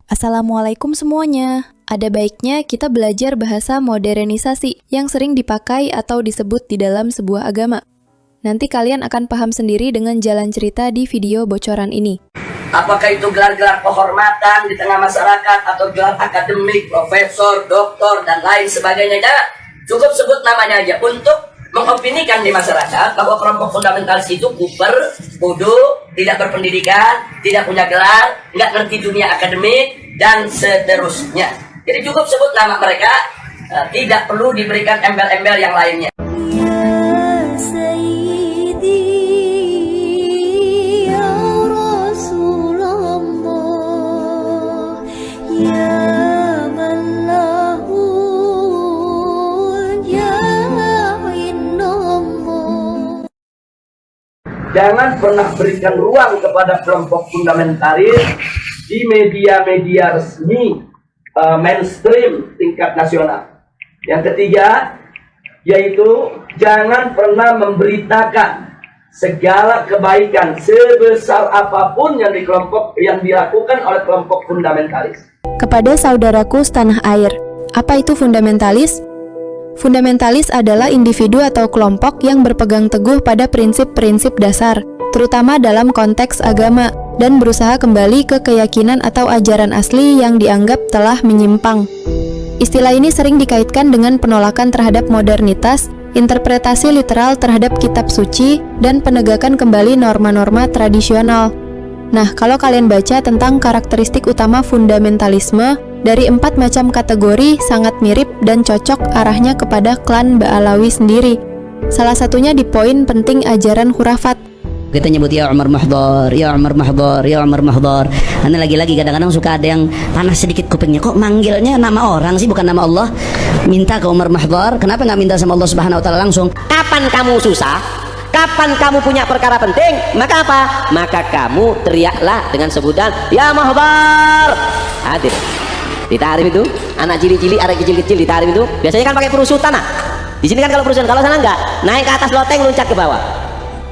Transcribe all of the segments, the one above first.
Assalamualaikum semuanya. Ada baiknya kita belajar bahasa modernisasi yang sering dipakai atau disebut di dalam sebuah agama. Nanti kalian akan paham sendiri dengan jalan cerita di video bocoran ini. Apakah itu gelar-gelar kehormatan di tengah masyarakat atau gelar akademik, profesor, doktor, dan lain sebagainya. Cukup sebut namanya aja untuk mengopinikan di masyarakat bahwa kelompok fundamentalis itu kuper, bodoh, tidak berpendidikan, tidak punya gelar, nggak ngerti dunia akademik, dan seterusnya. Jadi cukup sebut nama mereka, tidak perlu diberikan embel-embel yang lainnya. Jangan pernah berikan ruang kepada kelompok fundamentalis di media-media resmi mainstream tingkat nasional. Yang ketiga, yaitu jangan pernah memberitakan segala kebaikan sebesar apapun yang dilakukan oleh kelompok fundamentalis. Kepada saudaraku setanah air, apa itu fundamentalis? Fundamentalis adalah individu atau kelompok yang berpegang teguh pada prinsip-prinsip dasar, terutama dalam konteks agama, dan berusaha kembali ke keyakinan atau ajaran asli yang dianggap telah menyimpang. Istilah ini sering dikaitkan dengan penolakan terhadap modernitas, interpretasi literal terhadap kitab suci, dan penegakan kembali norma-norma tradisional. Nah, kalau kalian baca tentang karakteristik utama fundamentalisme, dari 4 macam kategori sangat mirip dan cocok arahnya kepada klan Ba'alawi sendiri. Salah satunya di poin penting ajaran khurafat. Kita nyebut ya Umar Mahdhar, ya Umar Mahdhar, ya Umar Mahdhar. Karena lagi-lagi kadang-kadang suka ada yang panas sedikit kupingnya. Kok manggilnya nama orang sih, bukan nama Allah? Minta ke Umar Mahdhar, kenapa nggak minta sama Allah Subhanahu Wa Taala langsung? Kapan kamu susah, kapan kamu punya perkara penting, maka apa? Maka kamu teriaklah dengan sebutan ya Mahdhar. Hadir. Ditarim itu, anak cili-cili, anak kecil-kecil ditarim itu. Biasanya kan pakai perusutan. Nah, di sini kan kalau perusutan, kalau sana enggak, naik ke atas loteng, loncat ke bawah.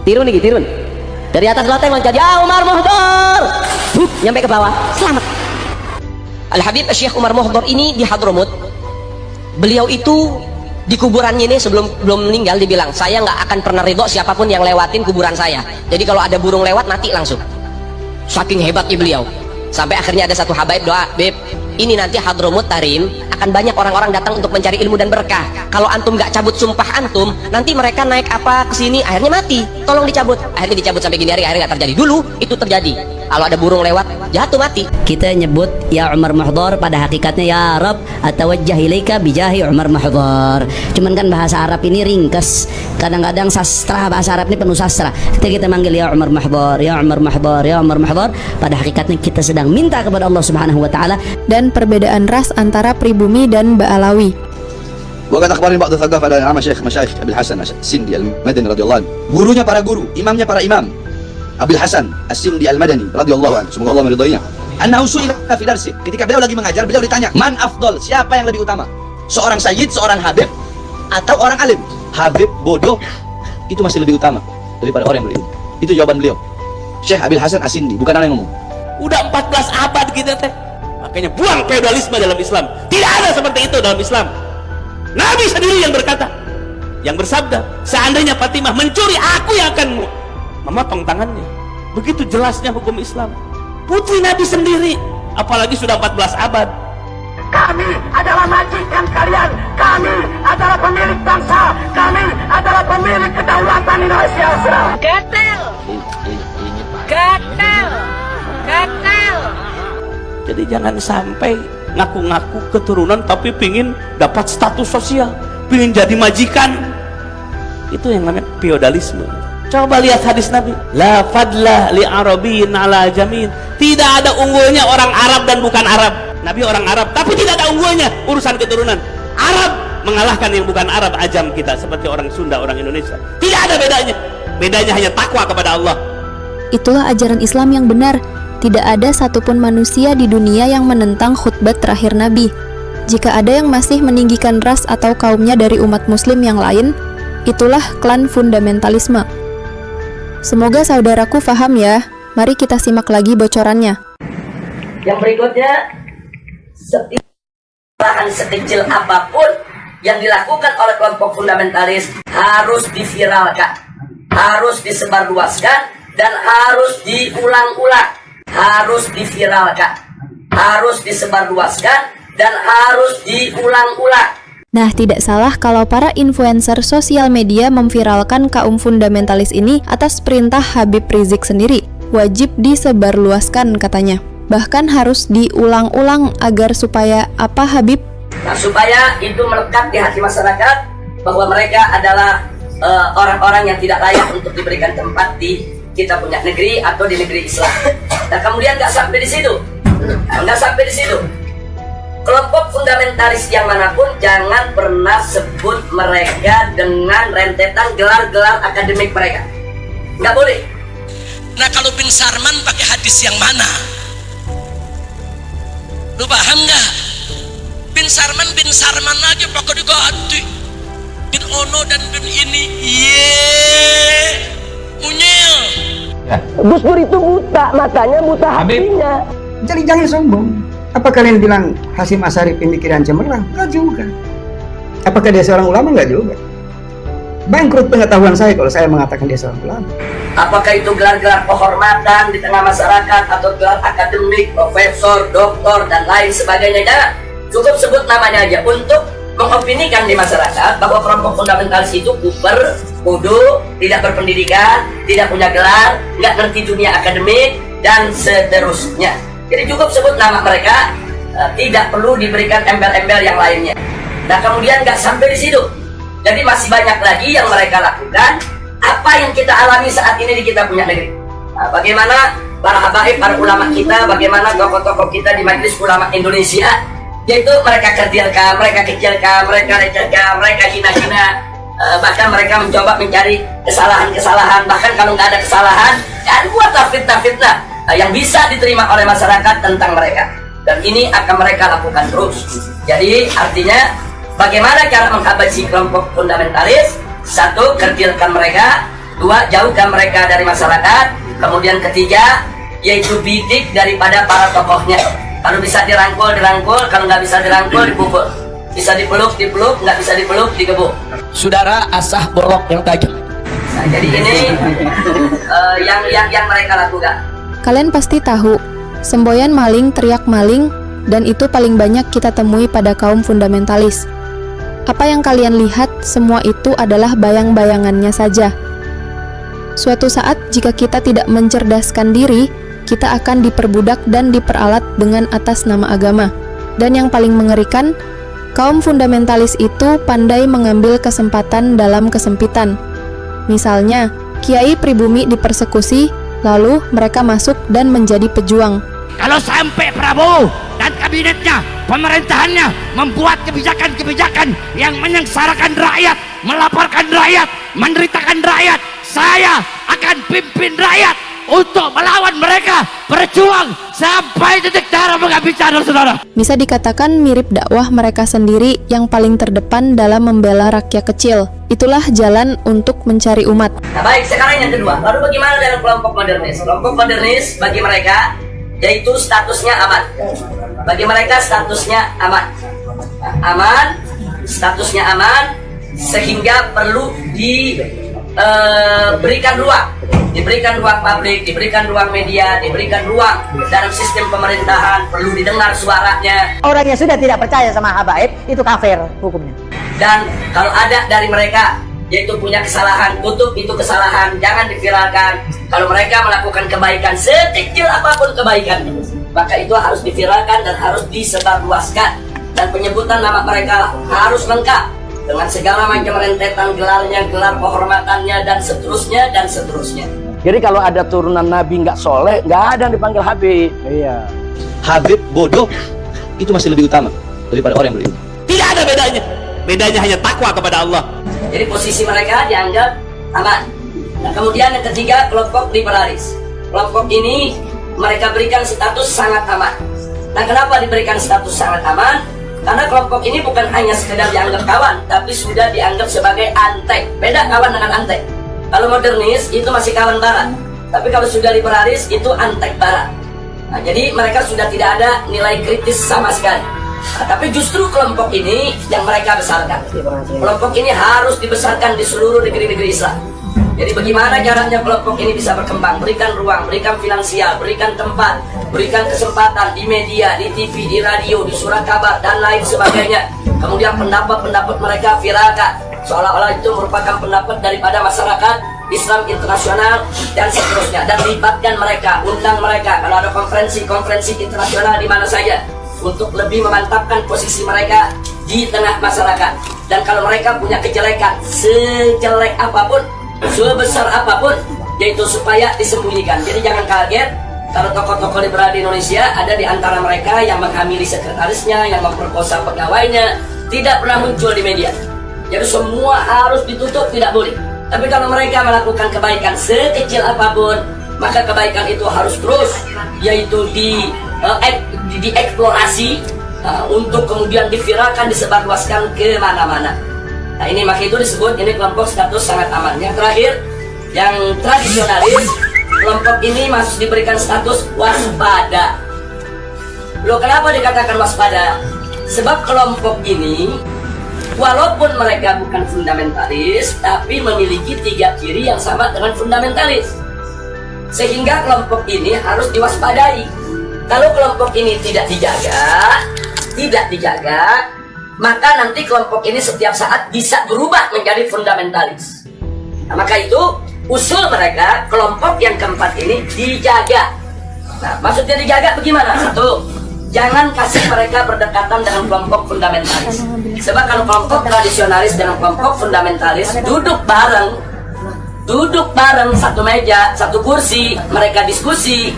Tirun nih, tirun. Dari atas loteng loncat, ya Umar Mahdhar. Nyampe ke bawah, selamat. Al-Habib Syekh Umar Mahdhar ini di Hadramut. Beliau itu di kuburannya ini belum meninggal dibilang, saya nggak akan pernah ridho siapapun yang lewatin kuburan saya. Jadi kalau ada burung lewat mati langsung. Saking hebatnya beliau. Sampai akhirnya ada satu habaib doa, Beb, ini nanti Hadramut Tarim akan banyak orang-orang datang untuk mencari ilmu dan berkah. Kalau antum nggak cabut sumpah antum, nanti mereka naik apa ke sini akhirnya mati. Tolong dicabut. Akhirnya dicabut sampai gini hari, akhirnya nggak terjadi. Dulu itu terjadi. Kalau ada burung lewat jatuh mati. Kita nyebut ya Umar Mahdhar, pada hakikatnya ya Rab atawajjah ilaika bijahi Umar Mahdhar. Cuman kan bahasa Arab ini ringkas. Kadang-kadang sastra, bahasa Arab ini penuh sastra. Kita manggil ya Umar Mahdhar, ya Umar Mahdhar, ya Umar Mahdhar, pada hakikatnya kita sedang minta kepada Allah Subhanahu Wa Taala. Dan perbedaan ras antara pribumi dan Ba'alawi. وقد أخبرني بعض الثقافة على عام شيخ مشايخ أبي الحسن السندي المدني رضي الله عنه. Gurunya para guru, imamnya para imam. Abil Hasan As-Sindi Al-Madani radhiyallahu anhu, semoga Allah meridainya. Annahu su'ila fi darsi, ketika beliau lagi mengajar, beliau ditanya, "Man afdal? Siapa yang lebih utama? Seorang sayyid, seorang habib, atau orang alim?" Habib bodoh itu masih lebih utama daripada orang yang berilmu. Itu jawaban beliau. Syekh Abil Hasan As-Sindi, bukan anak yang ngomong. Udah 14 abad kita teh. Makanya buang feodalisme dalam Islam. Tidak ada seperti itu dalam Islam. Nabi sendiri yang berkata, yang bersabda, seandainya Fatimah mencuri, aku yang akan memotong tangannya. Begitu jelasnya hukum Islam. Putri Nabi sendiri, apalagi sudah 14 abad. Kami adalah majikan kalian. Kami adalah pemilik bangsa. Kami adalah pemilik kedaulatan Indonesia. Gatel. Gatel. Gatel. Jadi jangan sampai ngaku-ngaku keturunan tapi pingin dapat status sosial, pingin jadi majikan. Itu yang namanya feodalisme. Coba lihat hadis Nabi, la fadla li arabiyyin ala jamin. Tidak ada unggulnya orang Arab dan bukan Arab. Nabi orang Arab, tapi tidak ada unggulnya urusan keturunan. Arab mengalahkan yang bukan Arab, ajam kita seperti orang Sunda, orang Indonesia. Tidak ada bedanya. Bedanya hanya takwa kepada Allah. Itulah ajaran Islam yang benar. Tidak ada satupun manusia di dunia yang menentang khutbah terakhir Nabi. Jika ada yang masih meninggikan ras atau kaumnya dari umat muslim yang lain, itulah klan fundamentalisme. Semoga saudaraku faham ya. Mari kita simak lagi bocorannya. Yang berikutnya, Setiap kesalahan sekecil apapun yang dilakukan oleh kelompok fundamentalis harus diviralkan, harus disebarluaskan, dan harus diulang-ulang. Harus diviralkan, harus disebarluaskan, dan harus diulang-ulang. Nah, tidak salah kalau para influencer sosial media memviralkan kaum fundamentalis ini atas perintah Habib Rizik sendiri. Wajib disebarluaskan katanya. Bahkan harus diulang-ulang agar supaya apa, Habib? Nah, supaya itu melekat di hati masyarakat bahwa mereka adalah orang-orang yang tidak layak untuk diberikan tempat di kita punya negeri atau di negeri Islam. Nah, kemudian nggak sampai di situ, nggak sampai di situ. Kelompok fundamentalis yang manapun jangan pernah sebut mereka dengan rentetan gelar-gelar akademik mereka. Nggak boleh. Nah, kalau bin Sarman pakai hadis yang mana? Lu paham nggak? Bin Sarman aja pakai diganti. Bin Ono dan bin ini, munyil. Gus Dur itu buta matanya, buta hatinya. Jadi jangan sombong. Apa kalian bilang Hasyim Asy'ari pemikiran cemerlang? Enggak juga. Apakah dia seorang ulama? Enggak juga. Bangkrut pengetahuan saya kalau saya mengatakan dia seorang ulama. Apakah itu gelar-gelar kehormatan di tengah masyarakat atau gelar akademik, profesor, doktor, dan lain sebagainya? Jangan. Cukup sebut namanya aja untuk mengopinikan di masyarakat bahwa kelompok fundamentalis itu kuper, bodoh, tidak berpendidikan, tidak punya gelar, nggak ngerti dunia akademik, dan seterusnya. Jadi cukup sebut nama mereka, tidak perlu diberikan embel-embel yang lainnya. Nah, kemudian nggak sampai di situ. Jadi masih banyak lagi yang mereka lakukan. Apa yang kita alami saat ini di kita punya negeri. Nah, bagaimana para habaib, para ulama kita, bagaimana tokoh-tokoh kita di Majelis Ulama Indonesia, yaitu mereka kecilkan, mereka lecehkan, mereka hina-hina, bahkan mereka mencoba mencari kesalahan-kesalahan. Bahkan kalau nggak ada kesalahan, ya buat fitnah-fitnah yang bisa diterima oleh masyarakat tentang mereka, dan ini akan mereka lakukan terus. Jadi artinya bagaimana cara menghabisi kelompok fundamentalis? Satu, kerdilkan mereka. Dua, jauhkan mereka dari masyarakat. Kemudian ketiga, yaitu bidik daripada para tokohnya. Kalau bisa dirangkul, kalau nggak bisa dirangkul, dipukul. Bisa dipeluk, nggak bisa dipeluk, digebuk. Saudara asah borok yang tajam. Nah, jadi ini yang mereka lakukan. Kalian pasti tahu, semboyan maling teriak maling, dan itu paling banyak kita temui pada kaum fundamentalis. Apa yang kalian lihat, semua itu adalah bayang-bayangannya saja. Suatu saat, jika kita tidak mencerdaskan diri, kita akan diperbudak dan diperalat dengan atas nama agama. Dan yang paling mengerikan, kaum fundamentalis itu pandai mengambil kesempatan dalam kesempitan. Misalnya, Kiai pribumi dipersekusi, lalu mereka masuk dan menjadi pejuang. Kalau sampai Prabowo dan kabinetnya, pemerintahannya membuat kebijakan-kebijakan yang menyengsarakan rakyat, melaporkan rakyat, menderitakan rakyat, saya akan pimpin rakyat untuk melawan mereka, berjuang sampai titik darah menghabiskan, saudara. Bisa dikatakan mirip dakwah mereka sendiri yang paling terdepan dalam membela rakyat kecil. Itulah jalan untuk mencari umat. Nah, baik, sekarang yang kedua. Lalu bagaimana dengan kelompok modernis? Kelompok modernis bagi mereka yaitu statusnya aman. Bagi mereka statusnya aman. Nah, aman, statusnya aman, sehingga perlu diberikan ruang. Diberikan ruang publik, diberikan ruang media, diberikan ruang dalam sistem pemerintahan, perlu didengar suaranya. Orang yang sudah tidak percaya sama habaib itu kafir hukumnya. Dan kalau ada dari mereka yaitu punya kesalahan, tutup itu kesalahan, jangan diviralkan. Kalau mereka melakukan kebaikan, sekecil apapun kebaikan, maka itu harus diviralkan dan harus disebarluaskan. Dan penyebutan nama mereka harus lengkap dengan segala macam rentetan gelarnya, gelar kehormatannya, dan seterusnya, dan seterusnya. Jadi kalau ada turunan Nabi nggak soleh, nggak ada yang dipanggil Habib. Iya. Habib bodoh itu masih lebih utama daripada orang yang berilmu. Tidak ada bedanya. Bedanya hanya takwa kepada Allah. Jadi posisi mereka dianggap aman. Nah, kemudian yang ketiga, kelompok liberalis. Kelompok ini mereka berikan status sangat aman. Nah, kenapa diberikan status sangat aman? Karena kelompok ini bukan hanya sekedar dianggap kawan, tapi sudah dianggap sebagai antek. Beda kawan dengan antek. Kalau modernis itu masih kawan barat, tapi kalau sudah liberalis itu antek barat. Nah, jadi mereka sudah tidak ada nilai kritis sama sekali. Nah, tapi justru kelompok ini yang mereka besarkan. Kelompok ini harus dibesarkan di seluruh negeri-negeri Islam. Jadi bagaimana caranya kelompok ini bisa berkembang? Berikan ruang, berikan finansial, berikan tempat, berikan kesempatan di media, di TV, di radio, di surat kabar, dan lain sebagainya. Kemudian pendapat-pendapat mereka viralkan, seolah-olah itu merupakan pendapat daripada masyarakat Islam internasional dan seterusnya. Dan libatkan mereka, undang mereka kalau ada konferensi-konferensi internasional di mana saja, untuk lebih memantapkan posisi mereka di tengah masyarakat. Dan kalau mereka punya kejelekan, sejelek apapun, sebesar apapun, yaitu supaya disembunyikan. Jadi jangan kaget kalau tokoh-tokoh liberal di Indonesia ada di antara mereka yang menghamili sekretarisnya, yang memperkosa pegawainya, tidak pernah muncul di media. Jadi semua harus ditutup, tidak boleh. Tapi kalau mereka melakukan kebaikan sekecil apapun, maka kebaikan itu harus terus, yaitu dieksplorasi untuk kemudian diviralkan, disebarluaskan ke mana-mana. Nah ini maka itu disebut ini kelompok status sangat aman. Yang terakhir, yang tradisionalis, kelompok ini masih diberikan status waspada. Loh, kenapa dikatakan waspada? Sebab kelompok ini walaupun mereka bukan fundamentalis, tapi memiliki 3 ciri yang sama dengan fundamentalis. Sehingga kelompok ini harus diwaspadai. Kalau kelompok ini tidak dijaga, maka nanti kelompok ini setiap saat bisa berubah menjadi fundamentalis. Nah, maka itu usul mereka, kelompok yang keempat ini dijaga. Nah, maksudnya dijaga bagaimana? Satu, jangan kasih mereka berdekatan dengan kelompok fundamentalis. Sebab kalau kelompok tradisionalis dengan kelompok fundamentalis duduk bareng satu meja, satu kursi, mereka diskusi,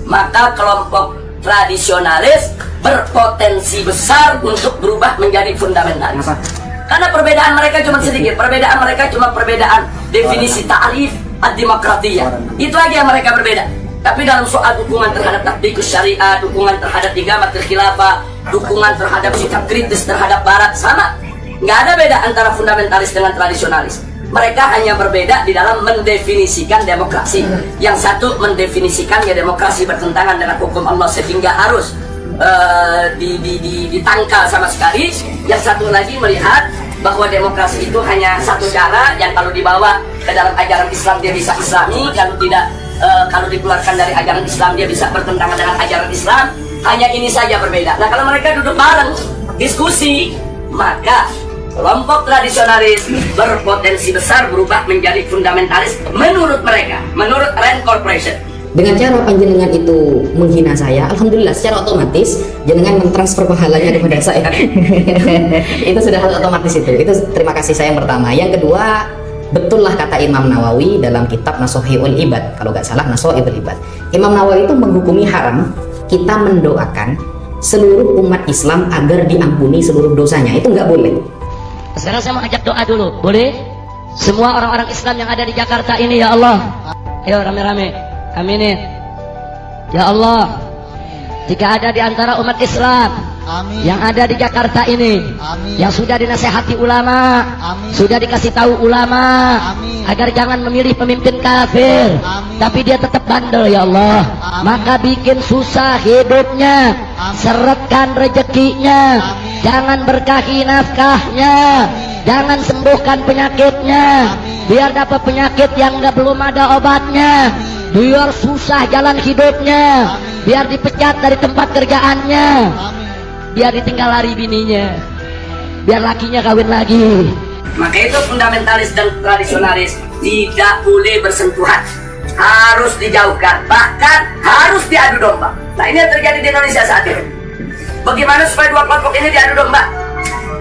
maka kelompok tradisionalis berpotensi besar untuk berubah menjadi fundamentalis. Karena perbedaan mereka cuma sedikit, perbedaan mereka cuma perbedaan definisi ta'rif ad-demokratiyah. Itu aja yang mereka berbeda. Tapi dalam soal dukungan terhadap tatbikus syariah, dukungan terhadap igamatul khilafah, dukungan terhadap sikap kritis terhadap barat, sama. Nggak ada beda antara fundamentalis dengan tradisionalis. Mereka hanya berbeda di dalam mendefinisikan demokrasi. Yang satu mendefinisikan ya demokrasi bertentangan dengan hukum Allah sehingga harus ditangkal sama sekali. Yang satu lagi melihat bahwa demokrasi itu hanya satu cara yang kalau dibawa ke dalam ajaran Islam dia bisa islami, kalau tidak, kalau dikeluarkan dari ajaran Islam dia bisa bertentangan dengan ajaran Islam. Hanya ini saja berbeda. Nah kalau mereka duduk bareng diskusi, maka kelompok tradisionalis berpotensi besar berubah menjadi fundamentalis menurut mereka, menurut Rand Corporation. Dengan cara panjenengan itu menghina saya, alhamdulillah secara otomatis jenengan mentransfer pahalanya kepada saya. Itu sudah hal otomatis itu. Itu terima kasih saya yang pertama. Yang kedua, betullah kata Imam Nawawi dalam kitab Nasuhul Ibad, kalau nggak salah Nasuhul Ibad. Imam Nawawi itu menghukumi haram kita mendoakan seluruh umat Islam agar diampuni seluruh dosanya. Itu nggak boleh. Sekarang saya mau ajak doa dulu, boleh? Semua orang-orang Islam yang ada di Jakarta ini, ya Allah, ayo rame-rame aminin. Ya Allah, jika ada di antara umat Islam yang ada di Jakarta ini yang sudah dinasehati ulama, sudah dikasih tahu ulama agar jangan memilih pemimpin kafir, tapi dia tetap bandel, ya Allah, maka bikin susah hidupnya, seretkan rezekinya, jangan berkahi nafkahnya, jangan sembuhkan penyakitnya, biar dapat penyakit yang belum ada obatnya, biar susah jalan hidupnya, biar dipecat dari tempat kerjaannya, biar ditinggal lari bininya, biar lakinya kawin lagi. Maka itu fundamentalis dan tradisionalis tidak boleh bersentuhan, harus dijauhkan, bahkan harus diadu domba. Nah ini yang terjadi di Indonesia saat ini. Bagaimana supaya dua kelompok ini diadu domba?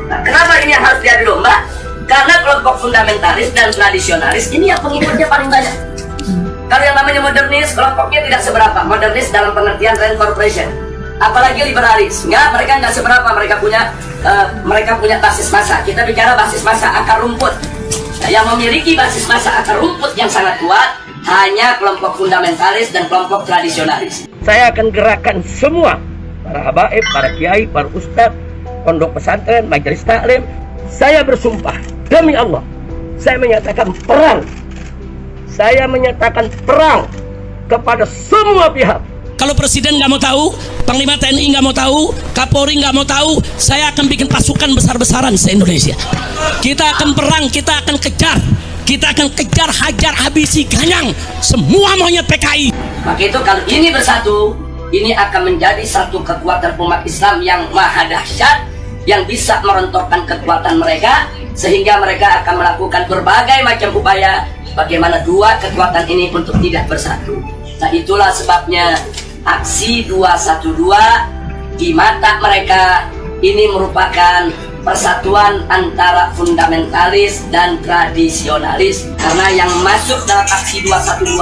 Nah, kenapa ini yang harus diadu domba? Karena kelompok fundamentalis dan tradisionalis ini yang pengikutnya paling banyak. Kalau yang namanya modernis, kelompoknya tidak seberapa. Modernis dalam pengertian Rand Corporation, apalagi liberalis, mereka nggak seberapa. Mereka punya basis massa. Kita bicara basis massa akar rumput. Nah, yang memiliki basis massa akar rumput yang sangat kuat hanya kelompok fundamentalis dan kelompok tradisionalis. Saya akan gerakan semua para habaib, para kiai, para ustadz, pondok pesantren, majelis taklim. Saya bersumpah demi Allah, saya menyatakan perang. Saya menyatakan perang kepada semua pihak Kalau presiden nggak mau tahu, panglima TNI nggak mau tahu, Kapolri nggak mau tahu, saya akan bikin pasukan besar-besaran se-Indonesia. Kita akan perang, kita akan kejar, hajar, habisi, ganyang semua monyet PKI. Maka itu kalau ini bersatu, ini akan menjadi satu kekuatan umat Islam yang maha dahsyat, yang bisa merontokkan kekuatan mereka, sehingga mereka akan melakukan berbagai macam upaya bagaimana dua kekuatan ini untuk tidak bersatu. Nah, itulah sebabnya aksi 212 di mata mereka ini merupakan persatuan antara fundamentalis dan tradisionalis, karena yang masuk dalam aksi 212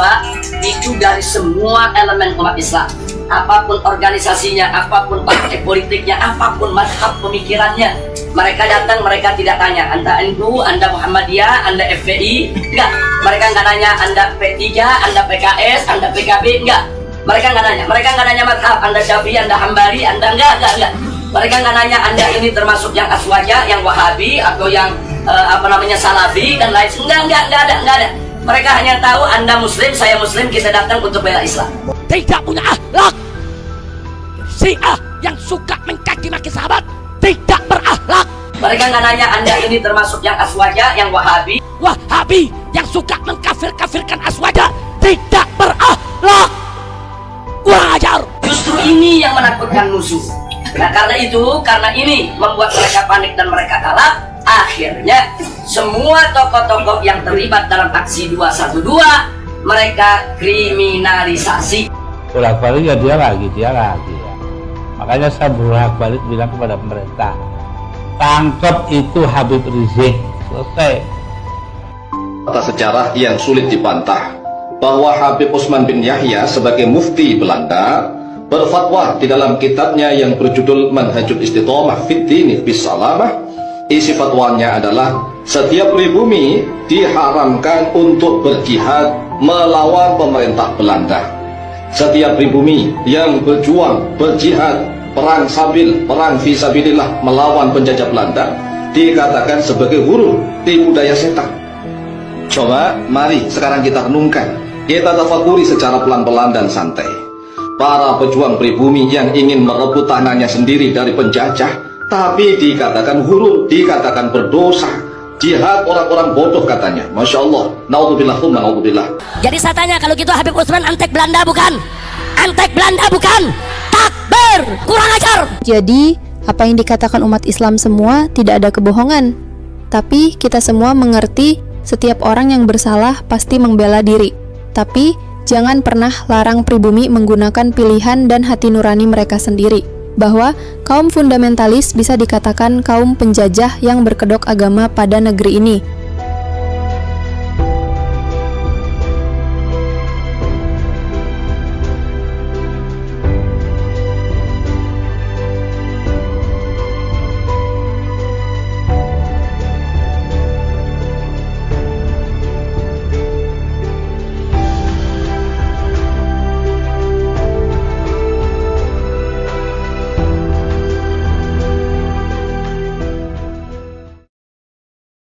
itu dari semua elemen umat Islam, apapun organisasinya, apapun partai politiknya, apapun mazhab pemikirannya, mereka datang, mereka tidak tanya Anda NU, Anda Muhammadiyah, Anda FPI, enggak. Mereka nggak nanya Anda P3, Anda PKS, Anda PKB, enggak. Mereka nggak nanya mazhab, Anda Syafi'i, Anda Hambali, Anda enggak. Mereka nggak nanya Anda ini termasuk yang Aswaja, yang Wahabi, atau yang Salafi dan lain. Enggak ada. Mereka hanya tahu Anda Muslim, saya Muslim, kita datang untuk bela Islam. Tidak punya akhlak. Syiah yang suka mencaci maki sahabat tidak berakhlak. Mereka nggak nanya Anda ini termasuk yang Aswaja, yang Wahabi yang suka mengkafir-kafirkan Aswaja tidak berakhlak. Kurang ajar. Justru ini yang menakutkan musuh. Nah, karena ini membuat mereka panik dan mereka kalah. Akhirnya semua tokoh-tokoh yang terlibat dalam aksi 212 mereka kriminalisasi. Bolak-balik ya dia lagi ya. Makanya saya bolak-balik bilang kepada pemerintah, tangkap itu Habib Rizik, selesai. Sejarah yang sulit dibantah bahwa Habib Utsman bin Yahya sebagai mufti Belanda berfatwa di dalam kitabnya yang berjudul Manhajul Istiqomah Fid Dini Bis Salamah. Isi fatwanya adalah setiap pribumi diharamkan untuk berjihad melawan pemerintah Belanda. Setiap pribumi yang berjuang, berjihad, perang sabil, perang fisabilillah melawan penjajah Belanda dikatakan sebagai huruf tipu daya setan. Coba mari sekarang kita renungkan, kita tafakuri secara pelan-pelan dan santai. Para pejuang pribumi yang ingin merebut tanahnya sendiri dari penjajah, tapi dikatakan huruf, dikatakan berdosa, jihad orang-orang bodoh katanya. Masya Allah, naudzubillah, naudzubillah. Jadi saya tanya, kalau gitu Habib Utsman antek Belanda bukan? Antek Belanda bukan? Takbir, kurang ajar. Jadi, apa yang dikatakan umat Islam semua tidak ada kebohongan. Tapi kita semua mengerti setiap orang yang bersalah pasti membela diri. Tapi jangan pernah larang pribumi menggunakan pilihan dan hati nurani mereka sendiri. Bahwa kaum fundamentalis bisa dikatakan kaum penjajah yang berkedok agama pada negeri ini.